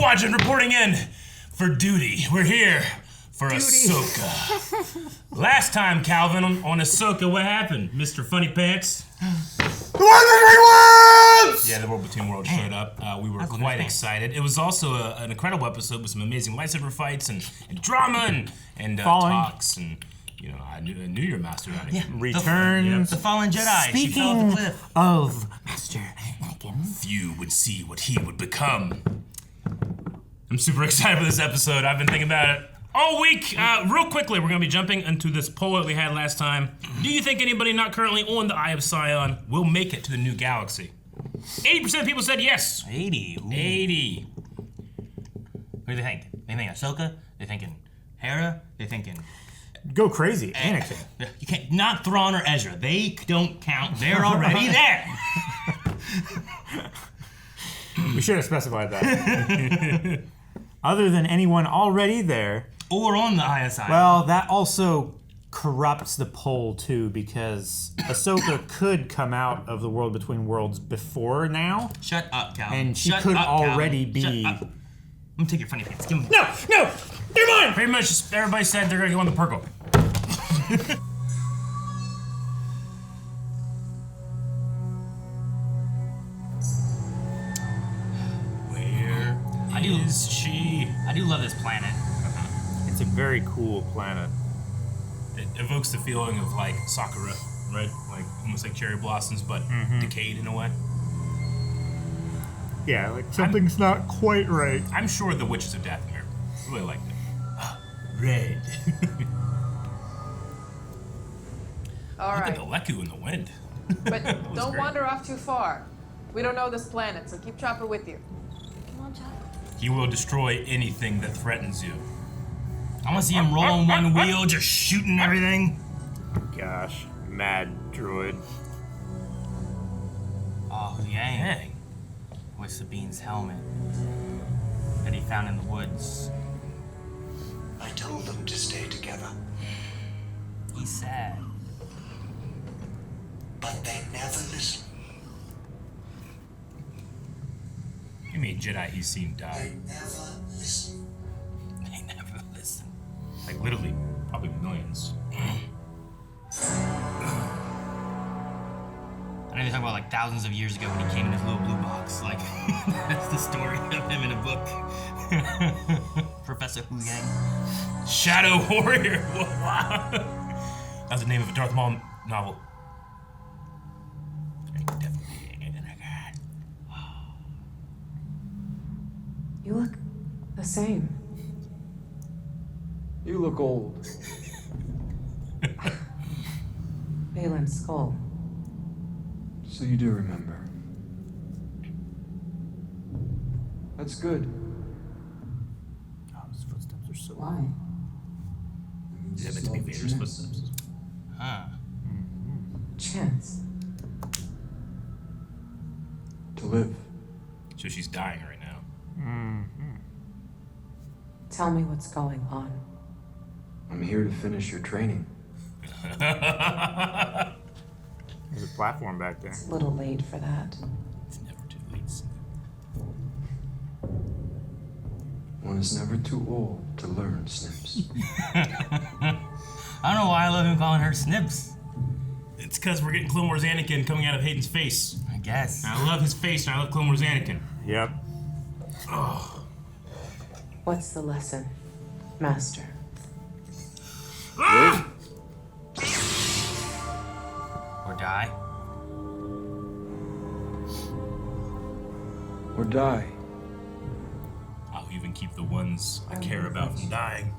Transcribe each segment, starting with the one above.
Squadron reporting in for duty. We're here for Ahsoka. Last time, Calvin, on Ahsoka, what happened? Mr. Funny Pants? Yeah, the World Between Worlds showed up. We were quite excited. It was also an incredible episode with some amazing lightsaber fights and drama and talks and, you know, I knew your master Anakin. Yeah, Returns. The fallen Jedi. Speaking she fell off the cliff. of Master Anakin, Few would see what he would become. I'm super excited for this episode. I've been thinking about it all week. Real quickly, we're going to be jumping into this poll that we had last time. Do you think anybody not currently on the Eye of Sion will make it to the new galaxy? 80% of people said yes. 80. Ooh. 80. What do they think? They think Ahsoka? They thinking Hera? They thinking... go crazy, Anakin. You can't, not Thrawn or Ezra. They don't count. They're already there. We should have specified that. Other than anyone already there. Or on the Eye of Sion. Well, that also corrupts the poll too, because Ahsoka could come out of the World Between Worlds before now. Shut up, Calvin. And she could already be... Shut up. I'm gonna take your funny pants. Give me. No! They're mine! Pretty much everybody said they're going to go on the purple. Where is she? I do love this planet. It's a very cool planet. It evokes the feeling of like Sakura, right? Like almost like cherry blossoms, but decayed in a way. Yeah, like something's not quite right. I'm sure the Witches of Dathomir really liked it. Red. All Look right, at the Leku in the wind. but don't great. wander off too far. We don't know this planet, so keep Chopper with you. Come on, Chopper. He will destroy anything that threatens you. I wanna see him roll on one wheel, just shooting everything. Gosh, mad droid. Oh, Huyang. Dang. With Sabine's helmet that he found in the woods. I told them to stay together, He's sad. but they never listened. You mean Jedi he's seen die? Never listened. They never listen. Like literally, probably millions. I know you're talking about like thousands of years ago when he came in his little blue box. Like, that's the story of him in a book. Professor Huyang. Shadow Warrior. That's the name of a Darth Maul novel. You look the same. You look old. Balin's skull. So you do remember. That's good. Oh, his footsteps are so... Why? Yeah, meant to be Vader's footsteps. Huh. Chance. To live. So she's dying right now. Tell me what's going on. I'm here to finish your training. There's a platform back there. It's a little late for that. It's never too late. One is never too old to learn, Snips. I don't know why I love him calling her Snips. It's because we're getting Clone Wars Anakin coming out of Hayden's face. I guess. And I love his face, and I love Clone Wars Anakin. Yep. Oh. What's the lesson, Master? Ah! Or die. Or die. I'll even keep the ones I care about from dying.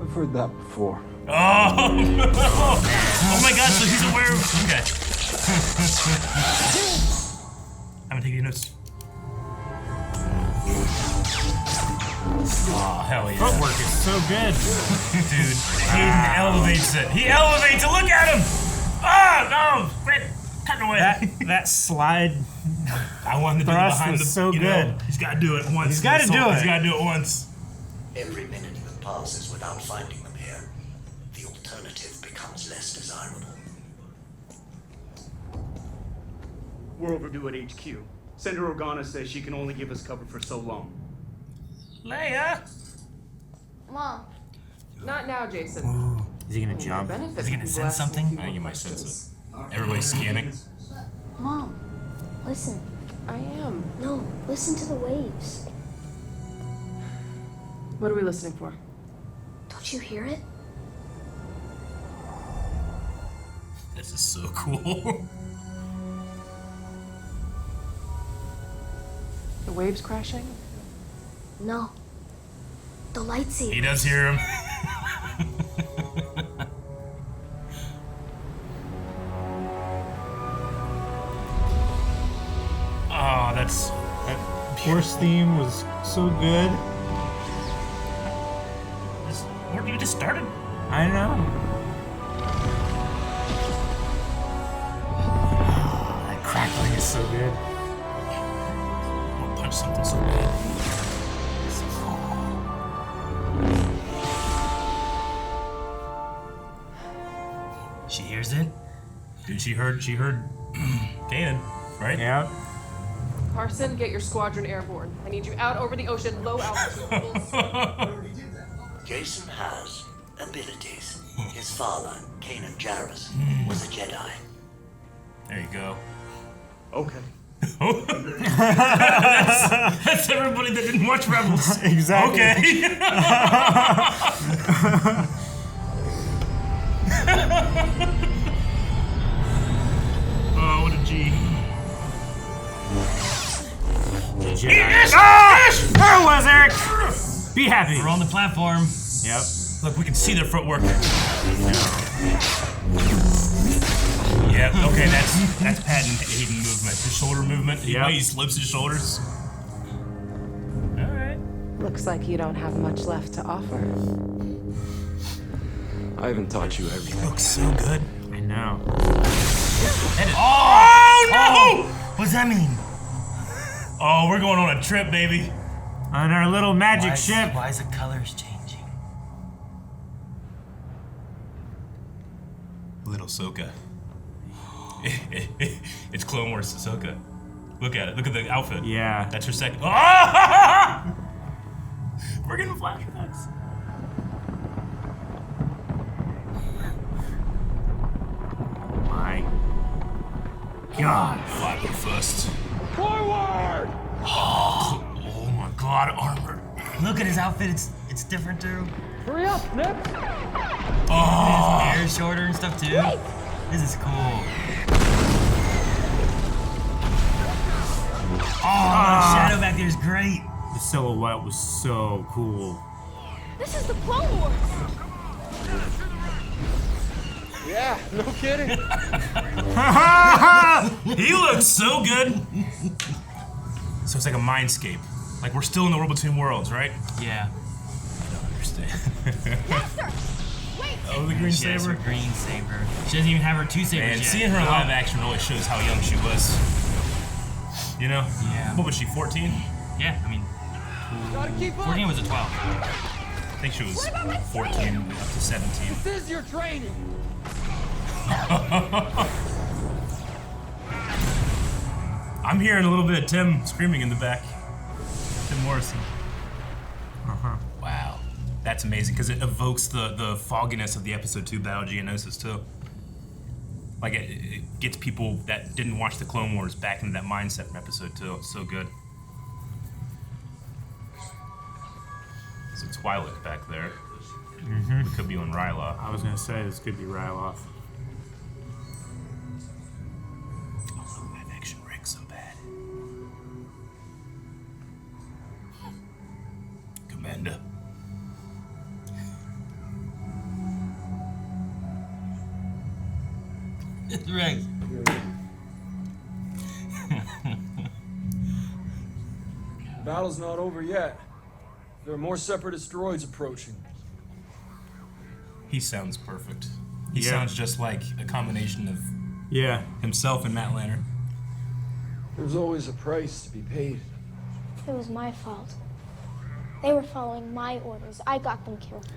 I've heard that before. Oh, no. Oh my god, so he's aware of... Okay. I'm gonna take your notes. Oh, hell yeah. Footwork is so good. Dude, Hayden elevates it. He elevates it. Look at him. Ah, no. Wait. Cut away. That slide... I wanted to do it thrust behind was the... so you know, good. he's got to do it once. He's gotta do it. He's got to do it once. Every minute that passes without finding them here, the alternative becomes less desirable. We're overdue at HQ. Senator Organa says she can only give us cover for so long. Leia! Mom. Not now, Jacen. Is he gonna jump? Is he gonna sense something? I think you might sense it. Everybody's scanning. Mom, listen. I am. No, listen to the waves. What are we listening for? Don't you hear it? This is so cool. The waves crashing? No. The lightsaber. He does hear him. Oh, that Force theme was so good. You just started. I know. That crackling is so good. I'll punch something so good. She hears it? Dude, she heard Hayden, right? Yeah. Carson, get your squadron airborne. I need you out over the ocean, low altitude. Jacen has abilities. His father, Kanan Jarrus, was a Jedi. There you go. Okay. That's everybody that didn't watch Rebels. Exactly. Okay. Oh, what a G. Jedi. Ah! There it was, Eric! Be happy. We're on the platform. Yep. Look, we can see their footwork. Yeah, okay, that's patent Hayden movement. The shoulder movement. The Yep. way he slips his shoulders. Alright. Looks like you don't have much left to offer. I haven't taught you everything. Looks so good. I know. Oh no! What does that mean? Oh, we're going on a trip, baby. On our little magic ship. Why is the colors changing? Little Ahsoka. It's Clone Wars Ahsoka. Look at it. Look at the outfit. Yeah. That's her second. Oh! We're getting flashbacks. My God. Fly go first. Forward! Oh my God, armored. Look at his outfit. It's different too. Hurry up, Nip! Oh, His hair is shorter and stuff too. This is cool. Oh, the shadow back there is great. The silhouette was so cool. This is the Clone Wars. Yeah, no kidding. he looks so good. So it's like a mindscape. Like we're still in the world between worlds, right? Yeah. I don't understand. Master! Wait! Oh, the green She has her saber. green saber. She doesn't even have her two sabers And yet. seeing her in live action really shows how young she was. You know? Yeah. What was she, 14? Yeah, I mean, Gotta keep up. 14 was a 12. I think she was 14 up to 17. This is your training. I'm hearing a little bit of Tim screaming in the back. Tim Morrison. Wow. That's amazing because it evokes the fogginess of the episode 2 Battle of Geonosis too. Like it gets people that didn't watch the Clone Wars back into that mindset from episode 2. It's so good. So Twi'lek back there. We could be on Ryloth. I was gonna say this could be Ryloth. Oh, live action rig so bad. Commander. It's Rex. Battle's not over yet. There are more separatist droids approaching. He sounds perfect. He Yeah. sounds just like a combination of Yeah. himself and Matt Lanner. There's always a price to be paid. It was my fault. They were following my orders. I got them killed.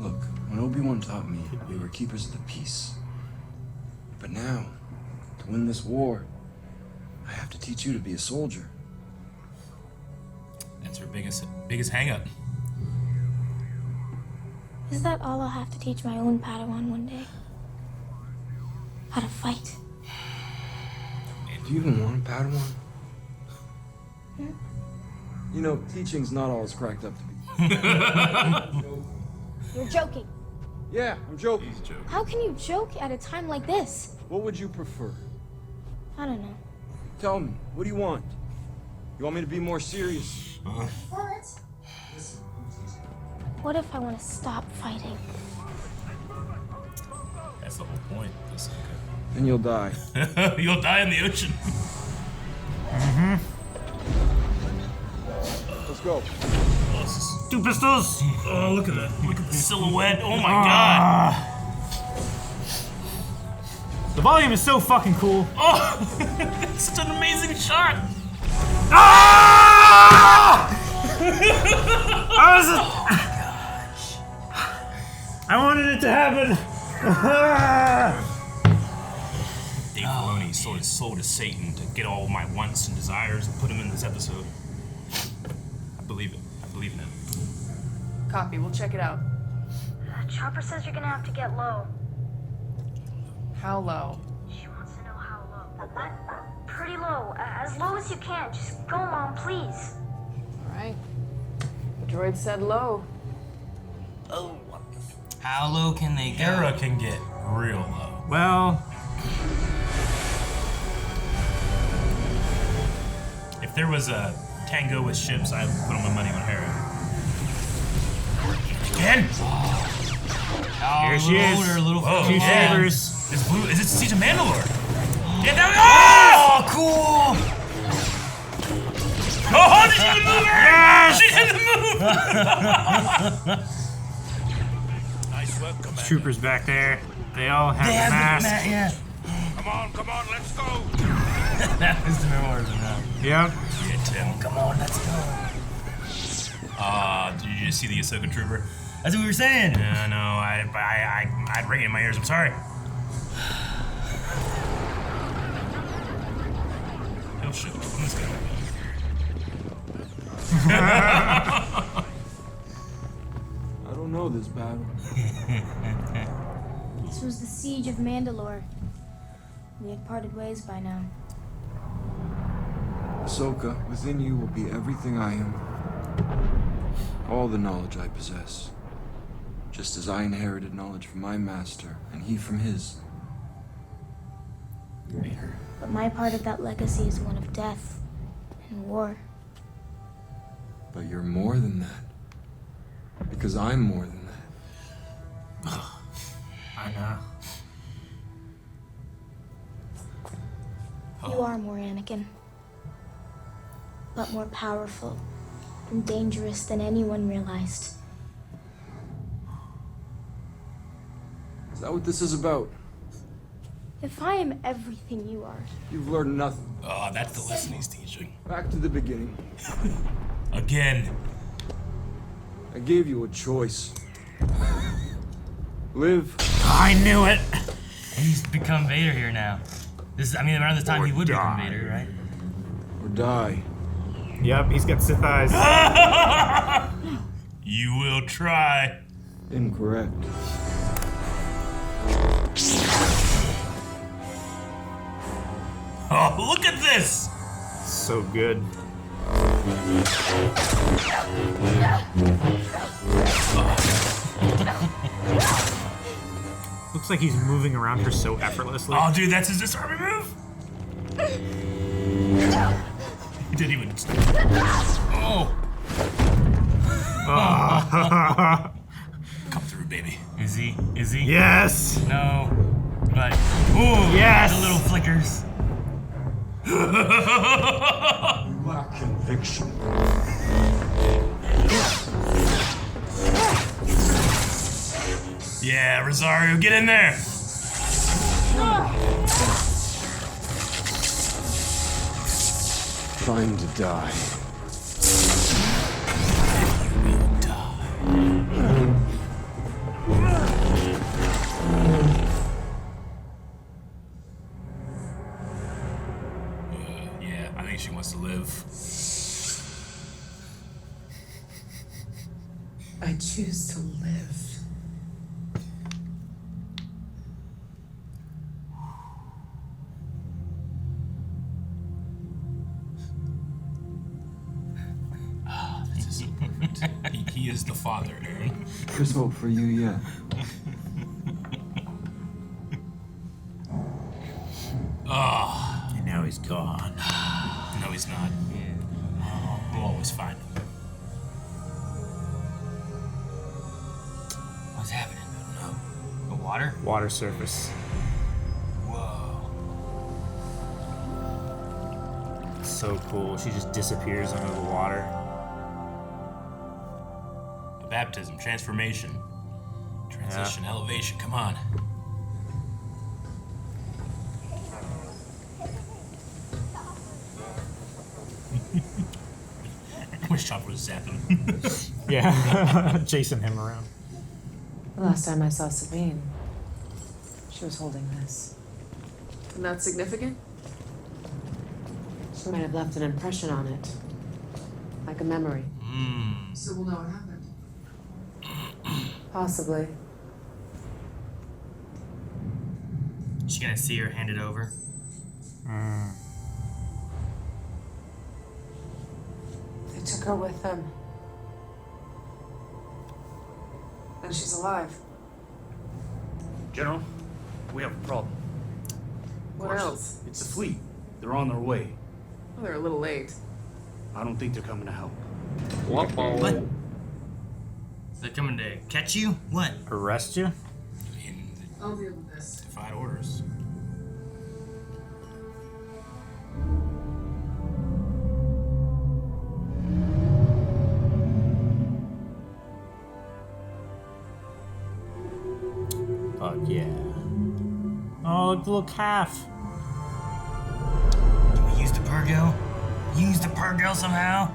Look, when Obi-Wan taught me, we were keepers of the peace. But now, the To win this war, I have to teach you to be a soldier. That's her biggest hang-up. Is that all I'll have to teach my own Padawan one day? How to fight? Do you even want a Padawan? You know, teaching's not all it's cracked up to be. You're joking. Yeah, I'm joking. He's joking. How can you joke at a time like this? What would you prefer? I don't know. Tell me, what do you want? You want me to be more serious? What if I want to stop fighting? That's the whole point. Then you'll die. You'll die in the ocean. Let's go. Two pistols. Oh, look at that. Look at the silhouette. Oh my god. The volume is so fucking cool. Oh, it's such an amazing shot. Ah! I wanted it to happen. Dave Filoni sold his soul to Satan to get all my wants and desires and put him in this episode. I believe it. I believe in it. Copy, we'll check it out. Chopper says you're gonna have to get low. How low? She wants to know how low. Pretty low. As low as you can. Just go, Mom, please. Alright. The droid said low. Oh. How low can they go? Hera can get real low. Well, If there was a tango with ships, I would put all my money on Hera. Again? Oh, here a she little is. older, a little Whoa, further two along. sabers. It's blue. Is it Siege of Mandalore? Yeah, that was. Oh, cool! Oh, did she move? Yes! She did the move. Nice work, Commander. Troopers back there. They all have They the have mask. yeah. Come on, let's go. That was the memorable now. Yep. Yeah, Tim. Come on, let's go. Did you just see the Ahsoka trooper? That's what we were saying. Yeah, no, I'd ring it in my ears. I'm sorry. He'll shoot. Let's go. I don't know this battle. This was the siege of Mandalore. We had parted ways by now. Ahsoka, within you will be everything I am. All the knowledge I possess. Just as I inherited knowledge from my master, and he from his. But my part of that legacy is one of death and war. But you're more than that. Because I'm more than that. I know. You are more Anakin. But more powerful and dangerous than anyone realized. Is that what this is about? If I am everything you are, You've learned nothing. Oh, that's the lesson he's teaching. Back to the beginning. Again. I gave you a choice. Live. I knew it. He's become Vader here now. Around this time he would become die. Vader, right? Or die. Yep, he's got Sith eyes. You will try. Incorrect. Oh, look at this. So good. Looks like he's moving around her so effortlessly. Oh, dude, that's his disarming move. He didn't even. Oh. Come through, baby. Is he? Is he? Yes. No. But ooh, Yes. the little flickers. Lack conviction. Yeah, Rosario, get in there. Time to die. think she wants to live. I choose to live. This is so perfect. He is the father, Aaron. There's hope for you yet. Oh, And now he's gone. no, he's not. Oh, we'll always find him. What's happening? No. The water? Water surface. Whoa. So cool. She just disappears under the water. A baptism, transformation, transition, elevation. Come on. I wish Chopper was zapping. Yeah. Chasing him around. The last time I saw Sabine, she was holding this. And that's significant? She might have left an impression on it. Like a memory. So we'll know what happened. Possibly. She gonna see her hand it over? They took her with them. And she's alive. General, we have a problem. What else? It's the fleet. They're on their way. Well, they're a little late. I don't think they're coming to help. What? They're coming to catch you? What? Arrest you? I'll deal with this. Defied orders. Fuck yeah. Oh, look, the little calf. Can we use the Purgo? Use the Purgo somehow?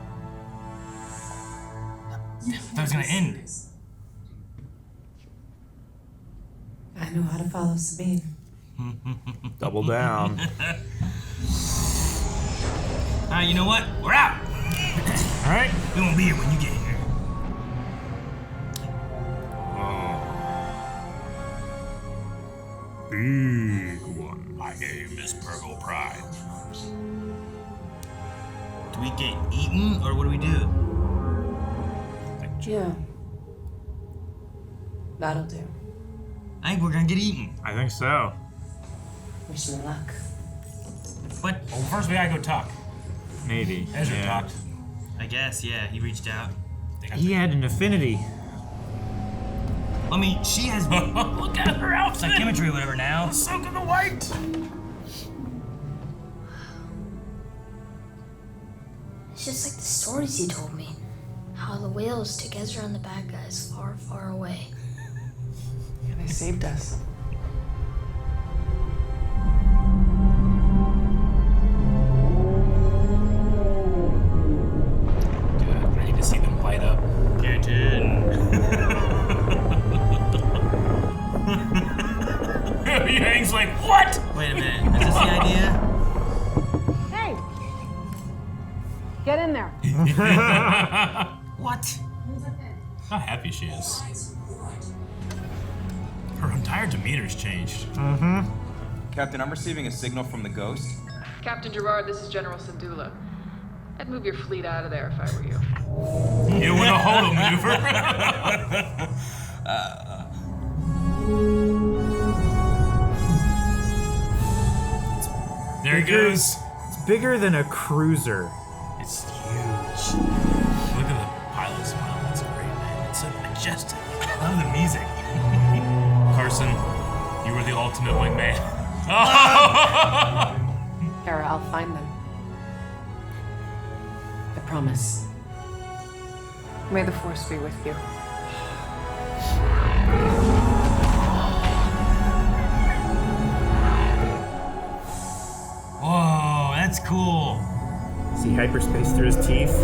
I thought it was gonna end. I know how to follow Sabine. Double down. Alright, you know what? We're out! Alright. We won't be here when you get here. Big one. My name is Purgo Prime. Do we get eaten, or what do we do? Yeah. That'll do. I think we're gonna get eaten. I think so. Wish me luck. What? Well, first we gotta go talk. Maybe. Ezra Yeah. talked. I guess, yeah, he reached out. He had an affinity. I mean, she has Look at her outfit. psychometry or whatever now. Ahsoka the White. It's just like the stories you told me. How the whales took Ezra and the bad guys far, far away. Yeah, they saved us. Good. Ready to see them light up. Huyang's like, what? Wait a minute, is this the idea? Hey! Get in there. What? How happy she is. Her entire demeanor's changed. Captain, I'm receiving a signal from the Ghost. Captain Gerard, this is General Syndulla. I'd move your fleet out of there if I were you. You win a holo maneuver. There he goes. It's bigger than a cruiser. It's huge. Look at the pilot smile. That's great, man. It's so majestic. I love the music. Carson, you were the ultimate wingman. Hera, I'll find them. I promise. May the Force be with you. Whoa, that's cool. See hyperspace through his teeth?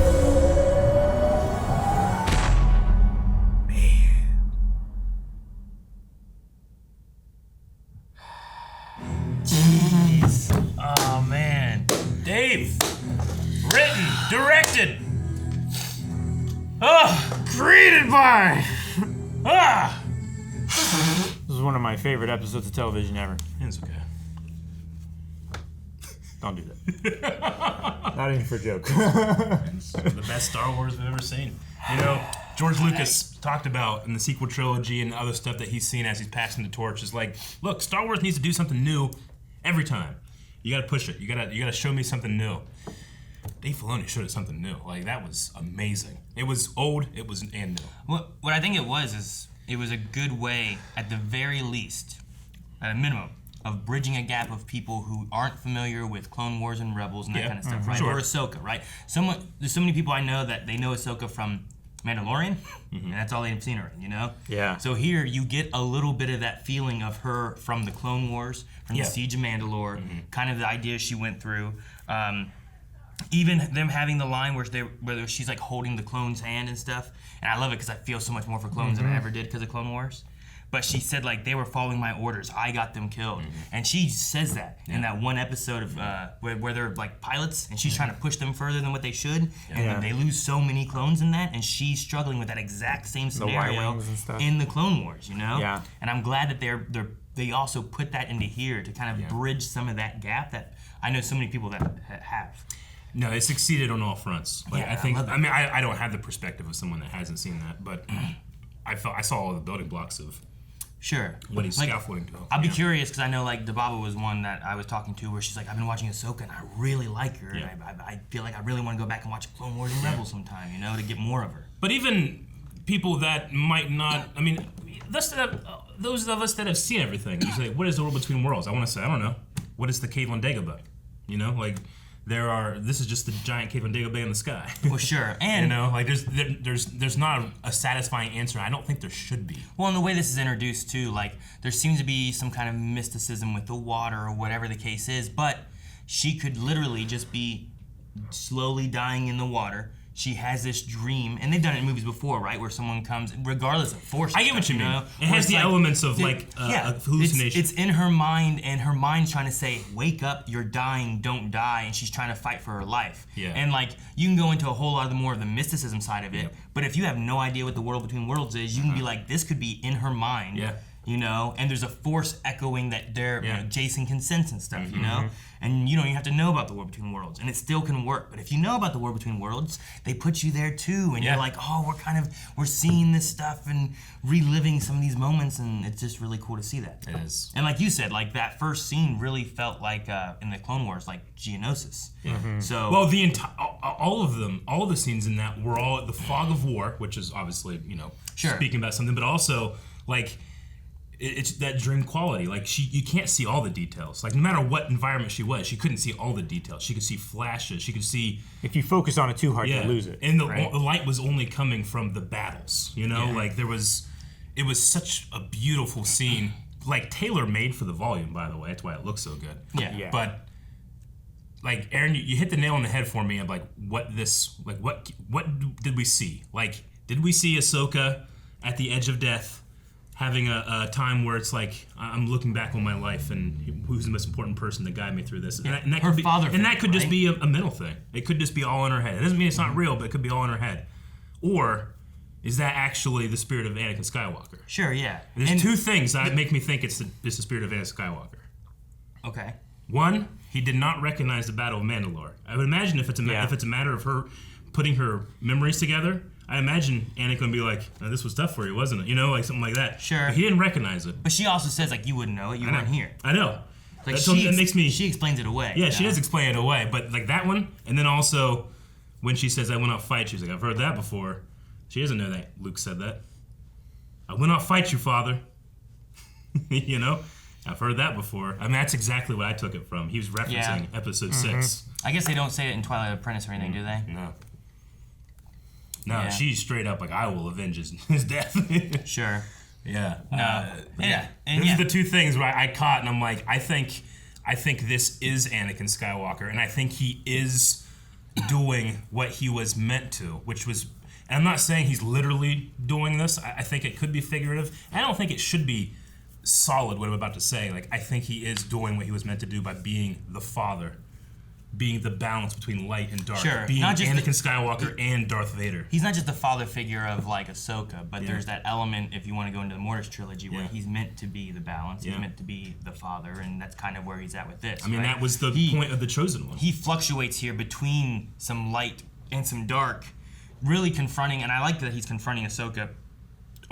Jeez. Oh man. Dave, Written, directed, Created by. This is one of my favorite episodes of television ever. It's okay. Don't do that. Not even for a joke. It's the best Star Wars we've ever seen. You know, George Lucas talked about in the sequel trilogy and other stuff that he's seen as he's passing the torch is like, look, Star Wars needs to do something new every time. You gotta push it. You gotta show me something new. Dave Filoni showed us something new. Like, that was amazing. It was old, it was and new. What I think it was is it was a good way, at the very least, at a minimum, of bridging a gap of people who aren't familiar with Clone Wars and Rebels and that kind of stuff, right? Sure. Or Ahsoka, right? There's so many people I know that they know Ahsoka from Mandalorian, and that's all they've seen her in, you know? Yeah. So here you get a little bit of that feeling of her from the Clone Wars, from the Siege of Mandalore, kind of the ideas she went through. Even them having the line where she's like holding the clone's hand and stuff, and I love it because I feel so much more for clones than I ever did because of Clone Wars. But she said like they were following my orders, I got them killed, and she says that in that one episode of where they're like pilots, and she's trying to push them further than what they should, and they lose so many clones in that, and she's struggling with that exact same scenario in the Clone Wars, you know? Yeah. And I'm glad that they also put that into here to kind of bridge some of that gap that I know so many people that have. No, it succeeded on all fronts. Like, Yeah, I think. I love it. I mean, I don't have the perspective of someone that hasn't seen that, but I saw all the building blocks of what he's scaffolding to. I'll be curious because I know like Dababa was one that I was talking to where she's like, I've been watching Ahsoka and I really like her, and I feel like I really want to go back and watch Clone Wars and Rebels sometime, you know, to get more of her. But even people that might not, I mean, those of us that have seen everything, you say, what is the world between worlds? I want to say, I don't know. What is the cave on Dagobah? You know, like. This is just the giant cave on Dagobah in the sky. Well, sure, and you know, like there's not a satisfying answer. I don't think there should be. Well, and the way this is introduced too, like there seems to be some kind of mysticism with the water or whatever the case is, but she could literally just be slowly dying in the water. She has this dream, and they've done it in movies before, right? Where someone comes, regardless of force. I get what you mean. Know? It has the elements of hallucination. It's in her mind, and her mind's trying to say, "Wake up! You're dying. Don't die." And she's trying to fight for her life. Yeah. And like you can go into a whole lot more of the mysticism side of it, but if you have no idea what the world between worlds is, you can be like, "This could be in her mind." Yeah. You know, and there's a force echoing that you know, Jacen can sense and stuff, you know? And you don't even have to know about the World Between Worlds, and it still can work. But if you know about the World Between Worlds, they put you there too, and you're like, oh, we're seeing this stuff and reliving some of these moments, and it's just really cool to see that. It is. And like you said, like that first scene really felt like in the Clone Wars, like Geonosis. So well, the entire all of the scenes in that were all at the fog of war, which is obviously, you know, speaking about something, but also like. It's that dream quality. Like you can't see all the details. Like no matter what environment she was, she couldn't see all the details. She could see flashes. She could see. If you focus on it too hard, you lose it. And the light was only coming from the battles. You know, like it was such a beautiful scene. Like tailor made for the volume, by the way. That's why it looks so good. Yeah. But like Aaron, you hit the nail on the head for me of like what did we see? Like did we see Ahsoka at the edge of death? Having a time where it's like I'm looking back on my life and who's the most important person to guide me through this, and that her could be, father, and that could just right? be a mental thing. It could just be all in her head. It doesn't mean it's not real, but it could be all in her head. Or is that actually the spirit of Anakin Skywalker? Sure, yeah. There's two things that make me think it's the spirit of Anakin Skywalker. Okay. One, he did not recognize the Battle of Mandalore. I would imagine if it's a matter of her putting her memories together. I imagine Anakin would be like, oh, this was tough for you, wasn't it? You know, like something like that. Sure. But he didn't recognize it. But she also says, like, you wouldn't know it. You weren't here. I know. Like, that makes me... She explains it away. Yeah, she does explain it away. But, like, that one, and then also, when she says, I went out fight, she's like, I've heard that before. She doesn't know that Luke said that. I went out fight you, father. You know? I've heard that before. I mean, that's exactly what I took it from. He was referencing episode 6. I guess they don't say it in Twilight Apprentice or anything, do they? No. No, she's straight up like, I will avenge his death. Sure. Yeah. And those are the two things where I caught, and I'm like, I think this is Anakin Skywalker, and I think he is doing what he was meant to, which was, and I'm not saying he's literally doing this. I think it could be figurative. I don't think it should be solid what I'm about to say. Like, I think he is doing what he was meant to do by being the father being the balance between light and dark. Sure. Being Not just Anakin Skywalker and Darth Vader. He's not just the father figure of like Ahsoka, but there's that element, if you want to go into the Mortis trilogy, where he's meant to be the balance, he's meant to be the father, and that's kind of where he's at with this. I mean, that was the point of the Chosen One. He fluctuates here between some light and some dark, really confronting, and I like that he's confronting Ahsoka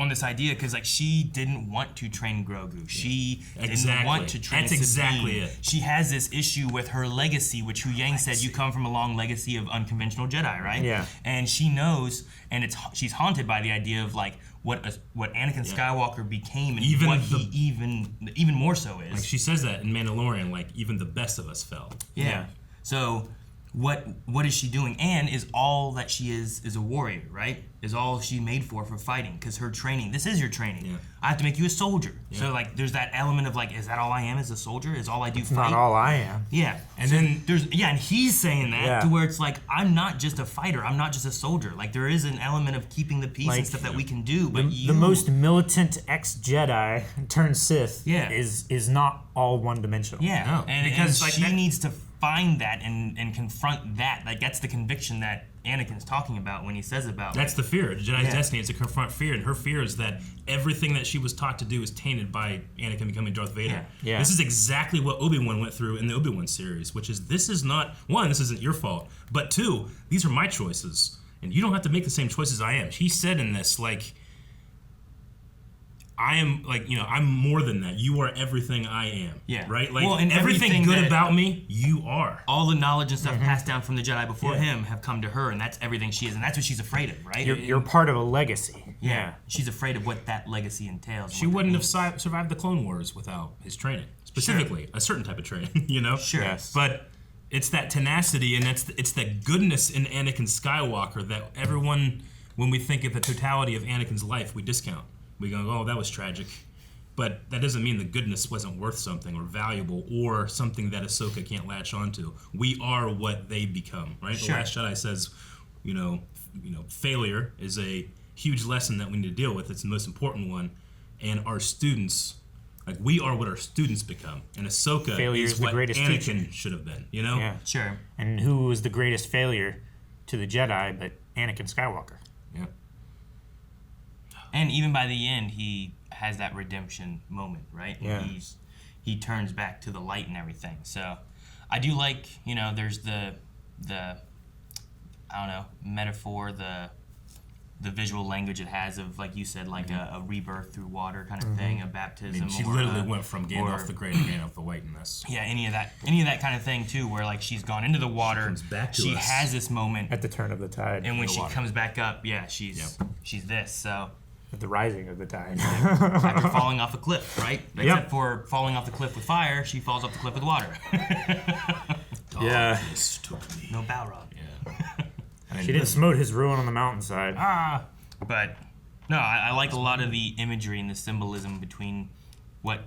on this idea, because like she didn't want to train Grogu. She didn't want to train Sabine. Exactly it. She has this issue with her legacy, which Huyang said, you come from a long legacy of unconventional Jedi, right? Yeah. And she knows, and she's haunted by the idea of like what Anakin Skywalker became, and even what he even more so is. Like she says that in Mandalorian, like even the best of us fell. Yeah. So what is she doing? And is all that she is a warrior, right? Is all she made for fighting? Because her training, this is your training. Yeah. I have to make you a soldier. Yeah. So like there's that element of like, is that all I am as a soldier? Is all I do fight? Not all I am. Yeah. And so then and he's saying that to where it's like, I'm not just a fighter, I'm not just a soldier. Like there is an element of keeping the peace and stuff that we can do, but the most militant ex-Jedi turned Sith is not all one-dimensional. Yeah. No. And Because, and like, she that- needs to find that and confront that. Like that's the conviction that Anakin's talking about when he says about That's the fear. Jedi's destiny is to confront fear, and her fear is that everything that she was taught to do is tainted by Anakin becoming Darth Vader. Yeah. This is exactly what Obi-Wan went through in the Obi-Wan series, which is this isn't your fault, but two, these are my choices, and you don't have to make the same choices I am. He said in this, like, I am, like, I'm more than that. You are everything I am. Yeah. Right? Like, well, and everything good that- about me, you are. all the knowledge and stuff passed down from the Jedi before him have come to her, and that's everything she is, and that's what she's afraid of, right? You're part of a legacy. Yeah. She's afraid of what that legacy entails. She wouldn't have survived the Clone Wars without his training. Specifically, a certain type of training, Sure. Yes. But it's that tenacity, and it's that goodness in Anakin Skywalker that everyone, when we think of the totality of Anakin's life, we discount. We go, oh, that was tragic. But that doesn't mean the goodness wasn't worth something or valuable or something that Ahsoka can't latch onto. We are what they become, right? Sure. The Last Jedi says, failure is a huge lesson that we need to deal with. It's the most important one. And our students, like, we are what our students become. And Ahsoka Failure is is the what greatest Anakin teacher. should have been, Yeah. Sure. And who was the greatest failure to the Jedi but Anakin Skywalker? Yeah. And even by the end, he has that redemption moment, right? Yeah. He turns back to the light and everything. So I do like, there's the I don't know, metaphor, the visual language it has of, like you said, like a rebirth through water kind of thing, a baptism. I mean, she or literally went from Gandalf the Grey to Gandalf the White in this. Yeah, any of that kind of thing too, where like she's gone into the water. She comes back to us. has this moment At the turn of the tide. and when the she water. comes back up, she's this. So At the rising of the tide. after falling off a cliff, right? Yep. Except for falling off the cliff with fire, she falls off the cliff with water. Yeah. This took me. No Balrog. She didn't smote his ruin on the mountainside. But no, I like a lot of the imagery and the symbolism between what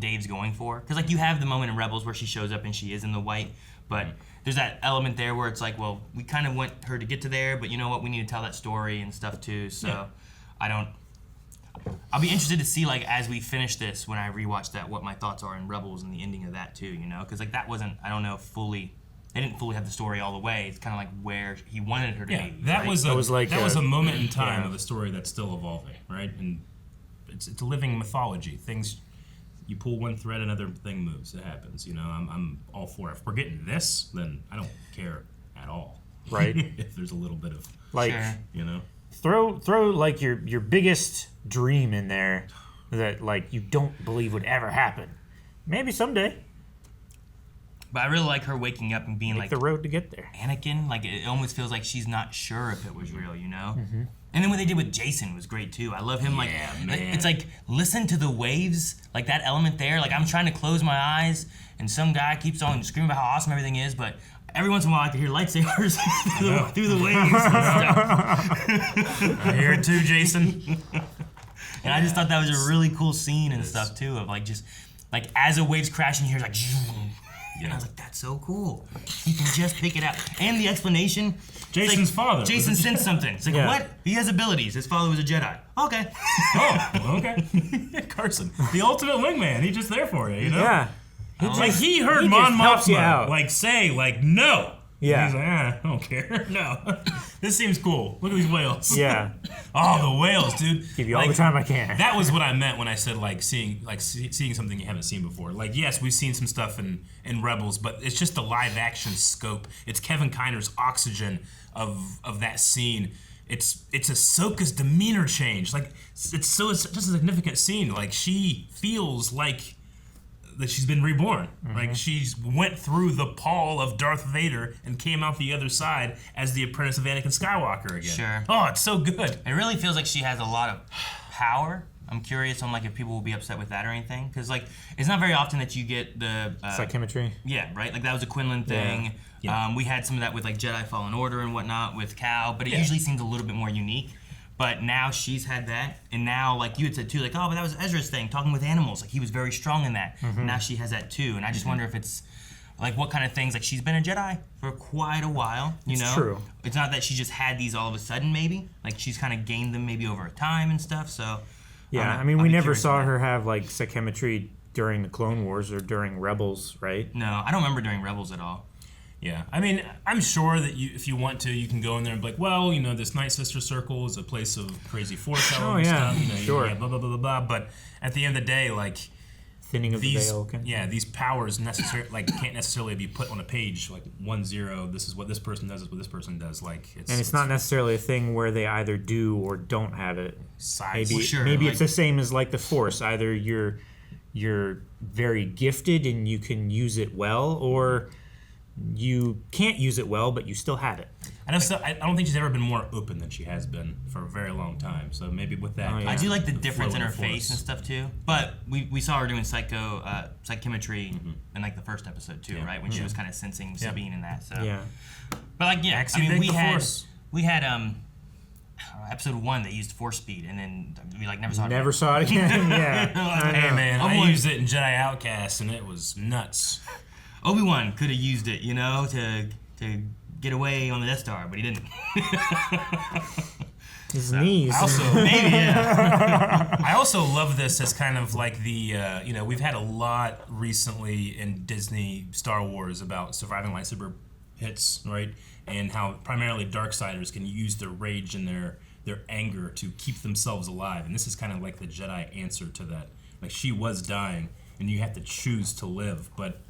Dave's going for. Because like you have the moment in Rebels where she shows up and she is in the white, but there's that element there where it's like, well, we kind of want her to get to there, but you know what, we need to tell that story and stuff too. So I'll be interested to see, like, as we finish this, when I rewatch that, what my thoughts are in Rebels and the ending of that too, Because like that wasn't, I don't know, they didn't fully have the story all the way. It's kind of like where he wanted her to be. That right? was a moment in time yeah. of a story that's still evolving, right? And it's a living mythology. Things, you pull one thread, another thing moves. It happens, I'm all for it. If we're getting this, then I don't care at all. Right. If there's a little bit of, Like, Sure. throw like your biggest dream in there that like you don't believe would ever happen. Maybe someday. But I really like her waking up and being Make like the road to get there. Anakin. Like it almost feels like she's not sure if it was real, Mm-hmm. And then what they did with Jacen was great too. I love him. Like man. it's like listen to the waves, like that element there. Like I'm trying to close my eyes, and some guy keeps on screaming about how awesome everything is, but every once in a while I can hear lightsabers through the waves and stuff. I hear it too, Jacen. And I just thought that was a really cool scene and stuff too, of like just like as a wave's crashing, you hear like. And I was like, that's so cool. He can just pick it out. And the explanation. Jason's father. Jason sensed something. It's like, what? He has abilities. His father was a Jedi. Okay. Oh, okay. Carson, the ultimate wingman. He's just there for you, Yeah. Like he heard he Mon just helps you Mothma out. like say like no. Yeah. He's like, I don't care. No. This seems cool. Look at these whales. Yeah. Oh, the whales, dude. Give you all the time I can. That was what I meant when I said seeing something you haven't seen before. Like, yes, we've seen some stuff in Rebels, but it's just the live action scope. It's Kevin Kiner's oxygen of that scene. It's Ahsoka's demeanor change. Like, it's just a significant scene. Like, she feels like that she's been reborn. Like, she's went through the pall of Darth Vader and came out the other side as the apprentice of Anakin Skywalker again. Sure. Oh, it's so good. It really feels like she has a lot of power. I'm curious on like if people will be upset with that or anything, because like it's not very often that you get the psychometry. Yeah, right. Like that was a Quinlan thing. Yeah. We had some of that with like Jedi Fallen Order and whatnot with Cal, but it usually seems a little bit more unique. But now she's had that, and now like you had said too, like oh, but that was Ezra's thing, talking with animals. Like he was very strong in that. Now she has that too, and I just wonder if it's like what kind of things. Like she's been a Jedi for quite a while, you know. True. It's not that she just had these all of a sudden. Maybe like she's kind of gained them maybe over time and stuff. So yeah, I mean we never saw her have like psychometry during the Clone Wars or during Rebels, right? No, I don't remember during Rebels at all. Yeah, I mean, I'm sure that if you want to, you can go in there and be like, well, you know, this Night Sister Circle is a place of crazy force and stuff. You know, sure. Yeah, blah, blah, blah, blah, blah. But at the end of the day, like, thinning of the veil. These powers can't necessarily be put on a page, like 1-0, this is what this person does, this is what this person does. Like, it's not necessarily a thing where they either do or don't have it. Maybe it's the same as like the Force. Either you're very gifted and you can use it well, or you can't use it well, but you still have it. I don't think she's ever been more open than she has been for a very long time. So maybe with that, I do like the difference in her face and stuff too. But we saw her doing psychometry in like the first episode too, right? When she was kind of sensing Sabine in that. So but like I mean we had episode 1 that used force speed, and then we like never saw it. Never saw it again. Hey man, I used it in Jedi Outcast, and it was nuts. Obi-Wan could have used it, you know, to get away on the Death Star, but he didn't. His knees. I also love this as kind of like the, you know, we've had a lot recently in Disney Star Wars about surviving lightsaber hits, right? And how primarily Darksiders can use their rage and their anger to keep themselves alive. And this is kind of like the Jedi answer to that. Like, she was dying, and you have to choose to live, but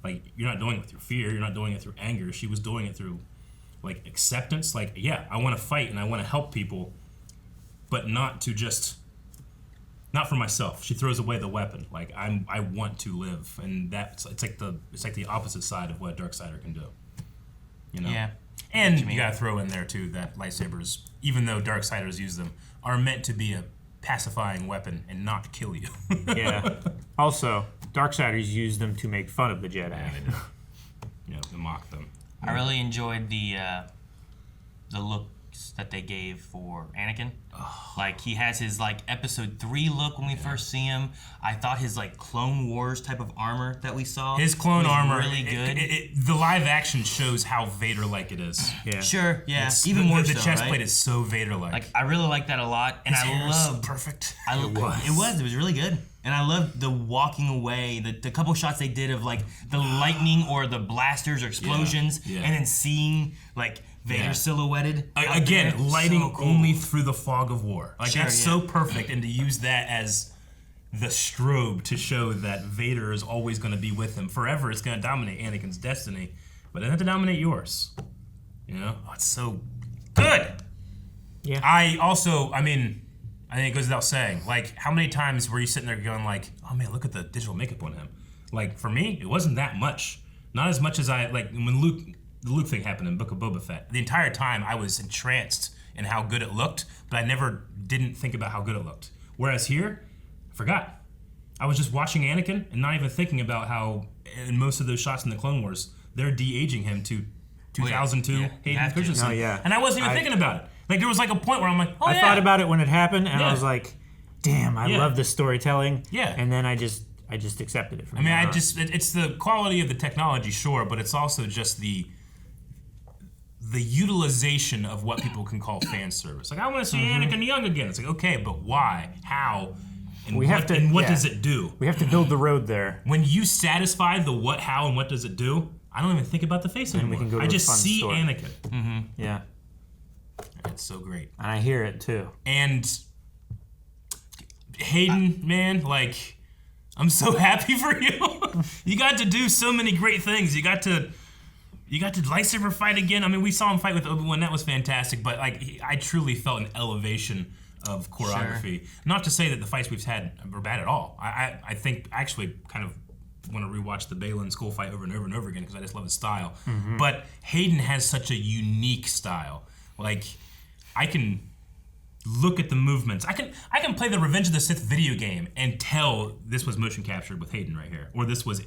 like, you're not doing it through fear, you're not doing it through anger. She was doing it through, like, acceptance. Like, yeah, I want to fight and I want to help people, but not for myself. She throws away the weapon. Like, I want to live, and it's like the opposite side of what a Darksider can do. You know? Yeah. And you gotta throw in there too that lightsabers, even though Darksiders use them, are meant to be a pacifying weapon and not kill you. Yeah. Also, Darksiders use them to make fun of the Jedi. Yeah, they do. Yeah, to mock them. I really enjoyed the looks that they gave for Anakin. Like, he has his like episode 3 look when we first see him. I thought his like Clone Wars type of armor that we saw, his clone armor, really good. The live action shows how Vader-like it is. Yeah. Sure. Yeah. Even more the chest plate is so Vader-like. Like, I really like that a lot, and his hair is so love perfect. It was really good. And I loved the walking away, the couple shots they did of like the lightning or the blasters or explosions, and then seeing like Vader silhouetted. Again, lighting so cool. Only through the fog of war. Like, that's so perfect, and to use that as the strobe to show that Vader is always going to be with him forever. It's going to dominate Anakin's destiny, but it doesn't have to dominate yours. You know? Oh, it's so good. Yeah. I mean, I think it goes without saying. Like, how many times were you sitting there going like, oh man, look at the digital makeup on him? Like, for me, it wasn't that much. Not as much as when the Luke thing happened in Book of Boba Fett. The entire time I was entranced in how good it looked, but I never didn't think about how good it looked. Whereas here, I forgot. I was just watching Anakin and not even thinking about how in most of those shots in the Clone Wars, they're de-aging him to 2002 Hayden Christensen. Oh, yeah. And I wasn't even thinking about it. Like, there was like a point where I'm like, I thought about it when it happened, and I was like, damn, I love the storytelling. Yeah. And then I just accepted it from it's the quality of the technology, sure, but it's also just the utilization of what people can call fan service. Like, I want to see Anakin young again. It's like, okay, but why? How? and what does it do? We have to build the road there. When you satisfy the what, how, and what does it do, I don't even think about the face anymore. We can go to I just fun see story. Anakin. Mm-hmm. Yeah. It's so great. And I hear it too. And Hayden, man, like, I'm so happy for you. You got to do so many great things. You got to lightsaber fight again. I mean, we saw him fight with Obi-Wan. That was fantastic. But like, I truly felt an elevation of choreography. Sure. Not to say that the fights we've had were bad at all. I think actually kind of want to rewatch the Baylan school fight over and over and over again because I just love his style. Mm-hmm. But Hayden has such a unique style. Like, I can look at the movements. I can play the Revenge of the Sith video game and tell this was motion captured with Hayden right here, or this was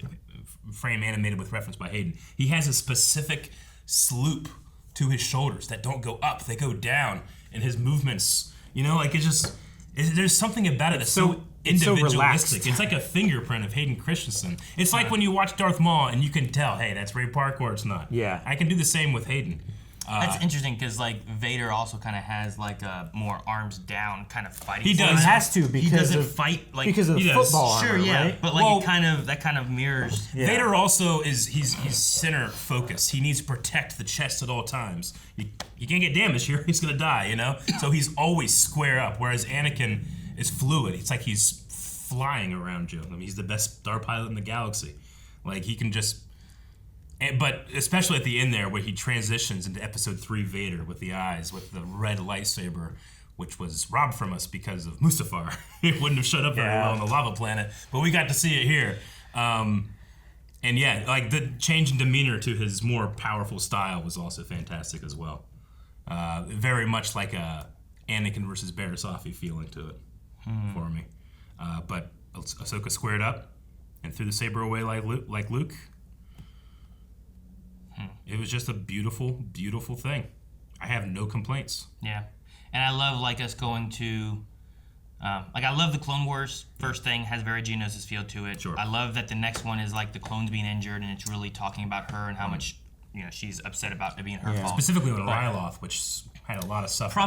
frame animated with reference by Hayden. He has a specific sloop to his shoulders that don't go up, they go down, and his movements, you know, like there's something about it that's so individualistic. It's like a fingerprint of Hayden Christensen. It's like when you watch Darth Maul and you can tell, hey, that's Ray Park or it's not. Yeah. I can do the same with Hayden. That's interesting because like Vader also kind of has like a more arms down kind of fighting. He does. He has to because he doesn't fight like because of the football armor, sure, yeah, right? but like that kind of mirrors. Yeah. Vader also he's center focused. He needs to protect the chest at all times. You can't get damaged here. He's gonna die, you know. So he's always square up. Whereas Anakin is fluid. It's like he's flying around you. I mean, he's the best star pilot in the galaxy. Like he can just. But especially at the end there, where he transitions into Episode 3 Vader with the eyes, with the red lightsaber, which was robbed from us because of Mustafar. It wouldn't have showed up very well on the lava planet, but we got to see it here. And yeah, like the change in demeanor to his more powerful style was also fantastic as well. Very much like a Anakin versus Barasafi feeling to it for me. But Ahsoka squared up and threw the saber away like Luke. It was just a beautiful, beautiful thing. I have no complaints. Yeah, and I love like us going to, like I love the Clone Wars first thing has very Geonosis feel to it. Sure. I love that the next one is like the clones being injured and it's really talking about her and how much she's upset about it being her fault. Specifically on Ryloth, which had a lot of suffering.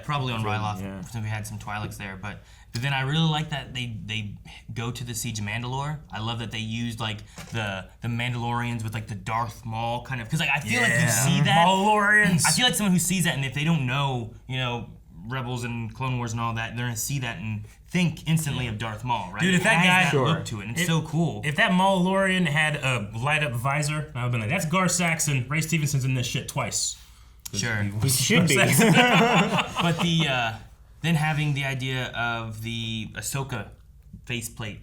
Probably on Ryloth. Since we had some Twi'leks there, but then I really like that they go to the Siege of Mandalore. I love that they used like the Mandalorians with like the Darth Maul kind of, because like I feel like you see that. Mandalorians. I feel like someone who sees that, and if they don't know, Rebels and Clone Wars and all that, they're gonna see that and think instantly of Darth Maul, right? Dude, if that guy that look to it, and it's so cool. If that Mandalorian had a light up visor, I would've been like, that's Gar Saxon. Ray Stevenson's in this shit twice. Sure, he should be. But then having the idea of the Ahsoka faceplate,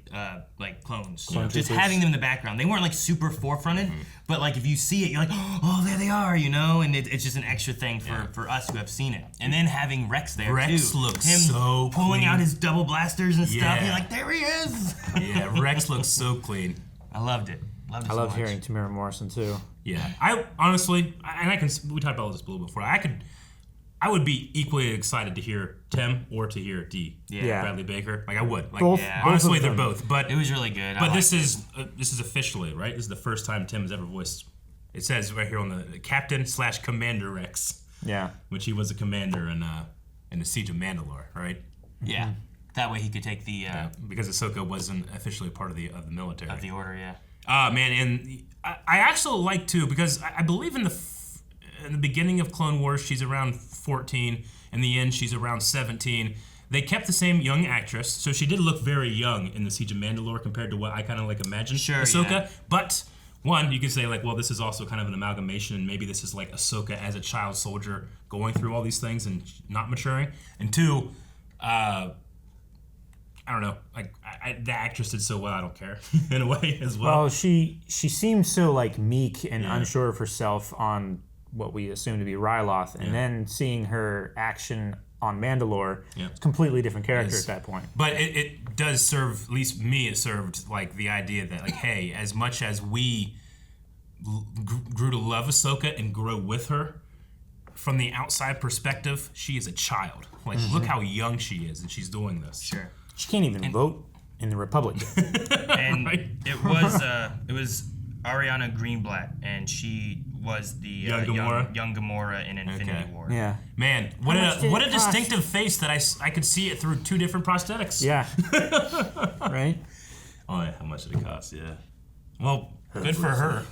like clones, just having them in the background. They weren't like super forefronted, but like if you see it, you're like, oh, there they are, and it's just an extra thing for us who have seen it. And then having Rex there Rex too, looks him so pulling clean. out his double blasters and stuff. You're like, there he is. Yeah, Rex looks so clean. I loved it. I love hearing Tamara Morrison too. Yeah, I honestly, and we talked about this a little before. I would be equally excited to hear Tim or to hear D. Yeah. Bradley Baker. Like I would. Like both, honestly, they're both. But it was really good. But this is officially right. This is the first time Tim has ever voiced. It says right here on the Captain/Commander Rex. Yeah. Which he was a commander in the Siege of Mandalore, right? Yeah. That way he could take the because Ahsoka wasn't officially part of the military of the order. Yeah. Man, and I actually like too because I believe in the beginning of Clone Wars, she's around 14. In the end, she's around 17. They kept the same young actress, so she did look very young in the Siege of Mandalore compared to what I kind of like imagined Ahsoka. Yeah. But one, you could say like, well, this is also kind of an amalgamation, and maybe this is like Ahsoka as a child soldier going through all these things and not maturing. And two, I don't know, like the actress did so well, I don't care in a way as well. Well, she seems so like meek and unsure of herself on what we assume to be Ryloth, and then seeing her action on Mandalore, it's a completely different character at that point. But it does serve, at least me, it served like the idea that like, hey, as much as we grew to love Ahsoka and grow with her, from the outside perspective, she is a child. Like, look how young she is, and she's doing this. She can't even vote in the Republic. And it was Ariana Greenblatt, and she was the young Gamora in Infinity War. Yeah. Man, what a distinctive face that I could see it through 2 different prosthetics. Yeah. Right? Oh, yeah, how much did it cost? Yeah. Well, good for her.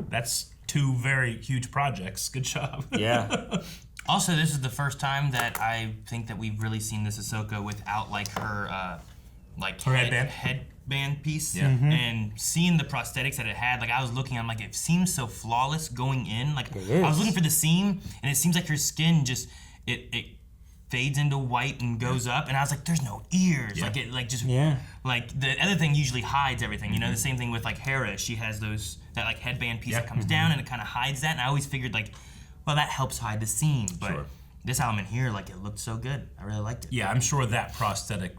That's 2 very huge projects. Good job. Yeah. Also, this is the first time that I think that we've really seen this Ahsoka without like her headband piece. Yeah. And seeing the prosthetics that it had, like I was looking, I'm like, it seems so flawless going in. Like It is. I was looking for the seam, and it seems like her skin just it fades into white and goes up, and I was like, there's no ears. Yeah. Like it just Yeah. like the other thing usually hides everything. You know, the same thing with like Hera. She has that like headband piece that comes down and it kind of hides that, and I always figured like, well, that helps hide the seam. But this element here, like it looked so good. I really liked it. Yeah, I'm sure that prosthetic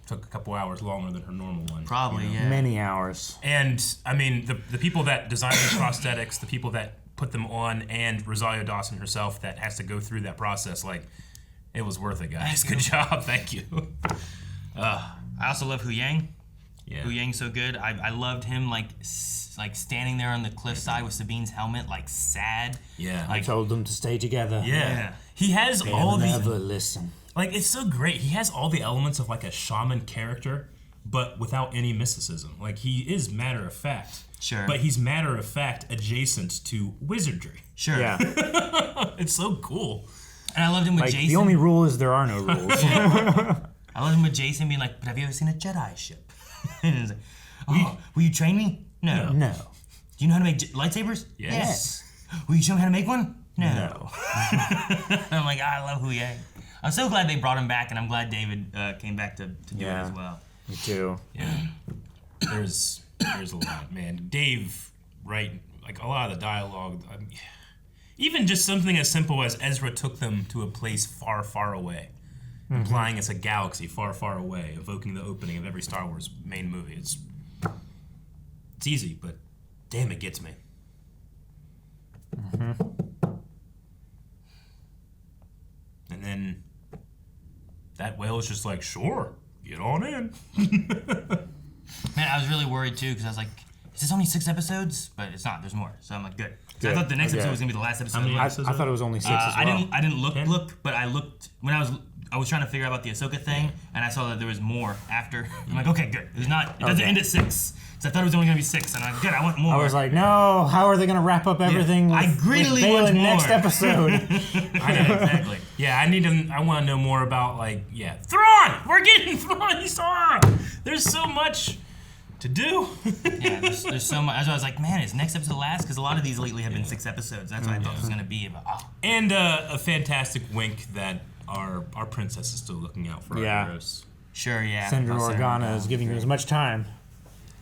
took a couple hours longer than her normal one. Probably, yeah. Many hours. And I mean, the people that design these prosthetics, the people that put them on, and Rosario Dawson herself that has to go through that process, like, it was worth it, guys. Good job. Thank you. I also love Huyang. Yeah. Huyang's so good. I loved him like standing there on the cliffside with Sabine's helmet, like sad. Yeah. I told them to stay together. Yeah. He has all these. Never listen. Like, it's so great. He has all the elements of like a shaman character, but without any mysticism. Like, he is matter of fact. Sure. But he's matter of fact adjacent to wizardry. Sure. Yeah. It's so cool. And I loved him with Like, Jacen. the only rule is there are no rules. I loved him with Jacen being like, but have you ever seen a Jedi ship? And he's like, will you train me? No. No. Do you know how to make lightsabers? Yes. Will you show me how to make one? No. I'm like, I love Huyang. I'm so glad they brought him back, and I'm glad David came back to do it as well. Me too. Yeah. There's a lot, man. Dave, right? Like, a lot of the dialogue. Even just something as simple as Ezra took them to a place far, far away, implying it's a galaxy far, far away, evoking the opening of every Star Wars main movie. It's easy, but damn, it gets me. And then that whale is just like, sure, get on in. Man, I was really worried too, because I was like, is this only 6 episodes? But it's not. There's more. So I'm like, good. So I thought the next episode was gonna be the last episode. How many I thought it was only 6 as well. I didn't look, but I looked when I was trying to figure out about the Ahsoka thing, and I saw that there was more after. I'm like, okay, good. It doesn't end at 6. So I thought it was only gonna be 6, and I'm like, good. I want more. I was like, no. How are they gonna wrap up everything? I greedily with Bale want in more. next episode. I know, exactly. Yeah, I want to know more about, like, Thrawn! We're getting Thrawn! There's so much to do. Yeah, there's so much. That's why I was like, man, is next episode last? Because a lot of these lately have been 6 episodes. That's what I thought it was gonna be. But, And a fantastic wink that our princess is still looking out for our heroes. Sure, yeah. Senator Organa is giving you as much time.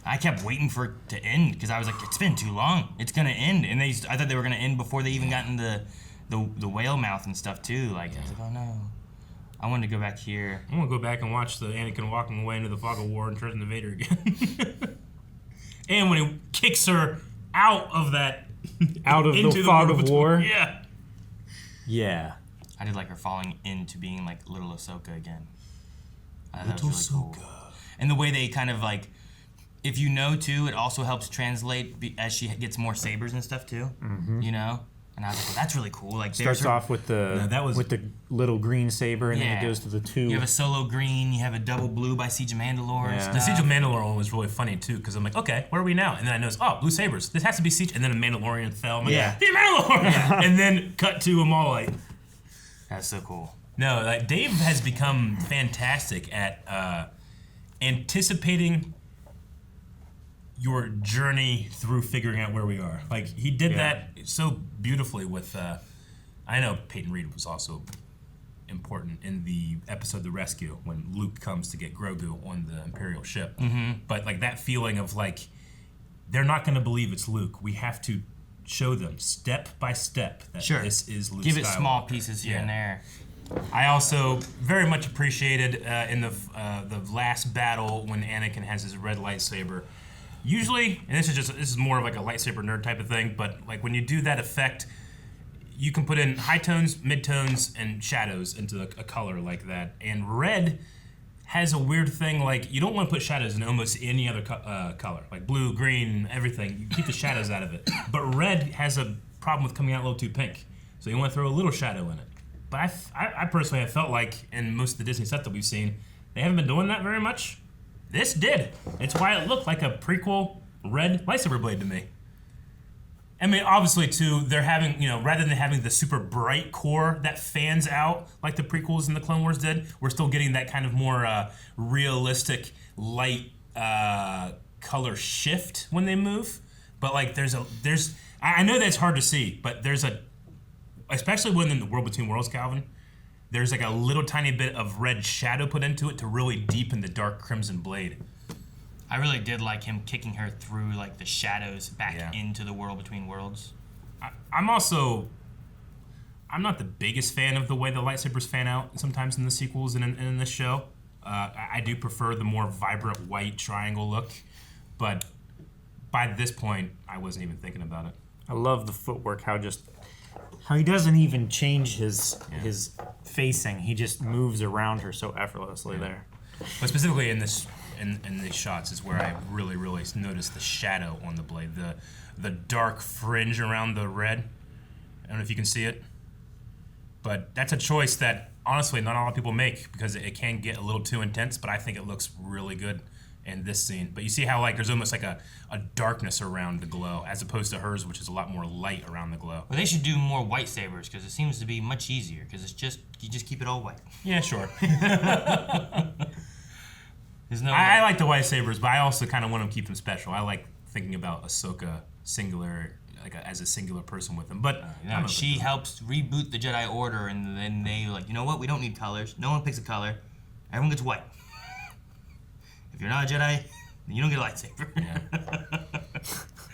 I kept waiting for it to end because I was like, it's been too long. It's gonna end, and I thought they were gonna end before they even got in the whale mouth and stuff too. Like, I was like, oh no. I wanted to go back here. I want to go back and watch the Anakin walking away into the fog of war and turns into Vader again. And when he kicks her out of that, out of the fog of war. Yeah. Yeah. I did like her falling into being like little Ahsoka again. That Little was really cool. And the way they kind of like, if you know too, it also helps translate as she gets more sabers and stuff too. You know. And I was like, well, that's really cool. Like, Starts off with the little green saber, and then it goes to the 2. You have a solo green, you have a double blue by Siege of Mandalore. Yeah. The Siege of Mandalore one was really funny too, because I'm like, okay, where are we now? And then I noticed, blue sabers. This has to be Siege. And then a Mandalorian fell. I'm like, Siege of Mandalore! Yeah. And then cut to them all like. That's so cool. No, like, Dave has become fantastic at anticipating your journey through figuring out where we are. Like, he did that so beautifully with, I know Peyton Reed was also important in the episode The Rescue, when Luke comes to get Grogu on the Imperial ship. But, like, that feeling of, like, they're not going to believe it's Luke. We have to show them step by step that this is Luke Give it Skywalker. small pieces here and there. I also very much appreciated in the last battle when Anakin has his red lightsaber. Usually, and this is more of like a lightsaber nerd type of thing, but like when you do that effect, you can put in high tones, mid tones, and shadows into a color like that. And red has a weird thing, like, you don't want to put shadows in almost any other color. Like blue, green, everything. You keep the shadows out of it. But red has a problem with coming out a little too pink. So you want to throw a little shadow in it. But I personally have felt like, in most of the Disney stuff that we've seen, they haven't been doing that very much. This did. It's why it looked like a prequel red lightsaber blade to me. I mean, obviously, too, they're having, rather than having the super bright core that fans out like the prequels and the Clone Wars did, we're still getting that kind of more realistic light color shift when they move. But, like, I know that's hard to see, but especially when in the World Between Worlds, Calvin, there's like a little tiny bit of red shadow put into it to really deepen the dark crimson blade. I really did like him kicking her through like the shadows back into the World Between Worlds. I'm not the biggest fan of the way the lightsabers fan out sometimes in the sequels and in this show. I do prefer the more vibrant white triangle look, but by this point, I wasn't even thinking about it. I love the footwork, how he doesn't even change his facing. He just moves around her so effortlessly there. But specifically in these shots is where I really, really noticed the shadow on the blade, the dark fringe around the red. I don't know if you can see it, but that's a choice that honestly not a lot of people make because it can get a little too intense. But I think it looks really good in this scene. But you see how like there's almost like a darkness around the glow as opposed to hers, which is a lot more light around the glow. Well, they should do more white sabers because it seems to be much easier because you just keep it all white. Yeah, sure. I like the white sabers, but I also kind of want to keep them special. I like thinking about Ahsoka singular, as a singular person with them. But she helps reboot the Jedi Order, and then they like, you know what? We don't need colors. No one picks a color. Everyone gets white. If you're not a Jedi, then you don't get a lightsaber. Yeah.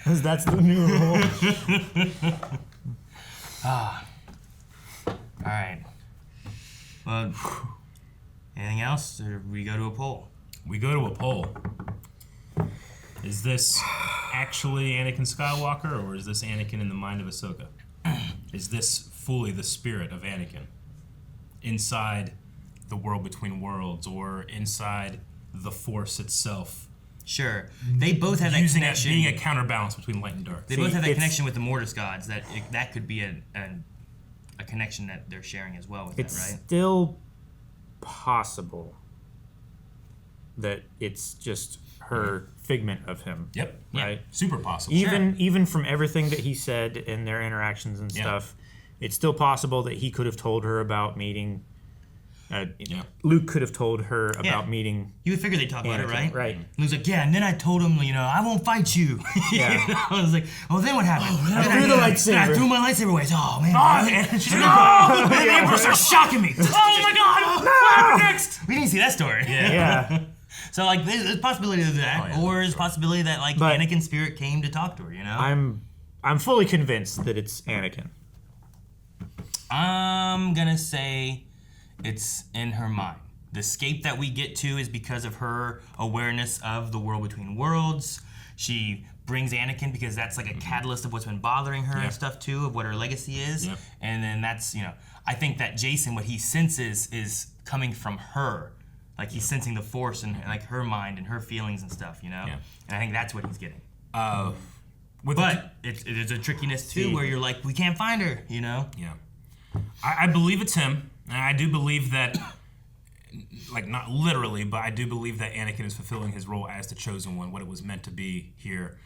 That's the new rule. All right. Well, anything else, or we go to a poll? We go to a poll. Is this actually Anakin Skywalker, or is this Anakin in the mind of Ahsoka? Is this fully the spirit of Anakin inside the World Between Worlds, or inside the Force itself? Sure. They both have that connection. Being a counterbalance between light and dark. They both have that connection with the Mortis gods. That could be a connection that they're sharing as well with that, right? It's still possible that it's just her figment of him. Yep. Right? Yeah. Super possible. Even from everything that he said in their interactions and stuff, it's still possible that he could have told her about meeting. Luke could have told her about meeting. You would figure they'd talk about it, right? Right. Luke's like, and then I told him, I won't fight you. Yeah. I was like, then what happened? I threw the lightsaber. I threw my lightsaber away. Oh, man. And she's like, no! The Emperor starts shocking me. Oh, my God. No! What happened next? We didn't see that story. Yeah. So, there's a possibility of that, or there's a possibility that, Anakin's spirit came to talk to her, I'm fully convinced that it's Anakin. I'm gonna say it's in her mind. The escape that we get to is because of her awareness of the World Between Worlds. She brings Anakin because that's like a catalyst of what's been bothering her and stuff too, of what her legacy is. Yep. And then that's, I think that Jacen, what he senses is coming from her. Like he's sensing the Force and like her mind and her feelings and stuff, Yeah. And I think that's what he's getting. But it is a trickiness too, where you're like, we can't find her, Yeah. I believe it's him. And I do believe that, not literally, but I do believe that Anakin is fulfilling his role as the Chosen One, what it was meant to be here.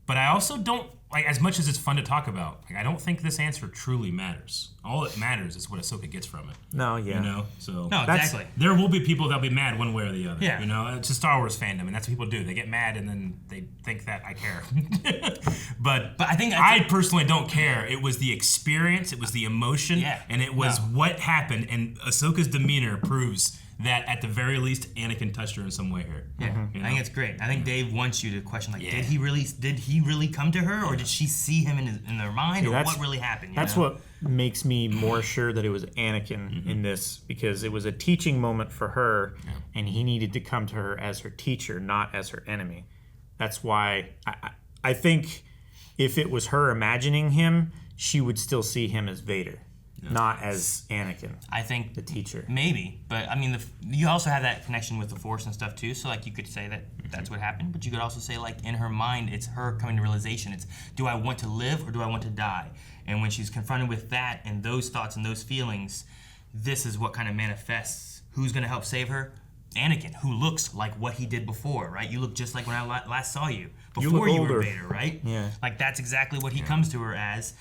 But I also don't, as much as it's fun to talk about, I don't think this answer truly matters. All that matters is what Ahsoka gets from it. No, yeah. So no, exactly. There will be people that'll be mad one way or the other. Yeah. It's a Star Wars fandom, and that's what people do. They get mad, and then they think that I care. but I think I personally don't care. It was the experience, it was the emotion, and it was what happened. And Ahsoka's demeanor proves that at the very least, Anakin touched her in some way here. Yeah, I think it's great. I think Dave wants you to question, did he really come to her, or did she see him in their mind, or what really happened? That's what makes me more sure that it was Anakin in this, because it was a teaching moment for her, and he needed to come to her as her teacher, not as her enemy. That's why I think if it was her imagining him, she would still see him as Vader. not as Anakin. I think the teacher. Maybe, but I mean, you also have that connection with the Force and stuff too. So like, you could say that that's what happened, but you could also say like, in her mind, it's her coming to realization. It's, do I want to live or do I want to die? And when she's confronted with that and those thoughts and those feelings, this is what kind of manifests. Who's gonna help save her? Anakin, who looks like what he did before, right? You look just like when I last saw you before you were Vader, right? Yeah. Like that's exactly what he comes to her as,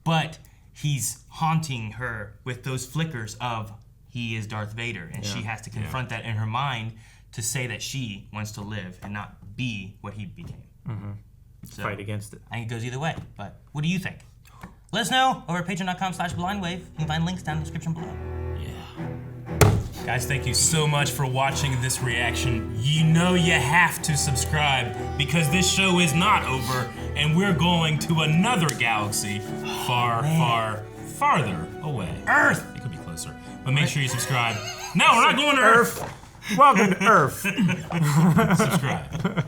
but he's haunting her with those flickers of he is Darth Vader, and she has to confront that in her mind to say that she wants to live and not be what he became. So, fight against it. I think it goes either way, but what do you think? Let us know over at patreon.com/blindwave. You can find links down in the description below. Guys, thank you so much for watching this reaction. You know you have to subscribe because this show is not over and we're going to another galaxy farther away. Earth! It could be closer, but make sure you subscribe. No, we're not going to Earth! Welcome to Earth. Subscribe.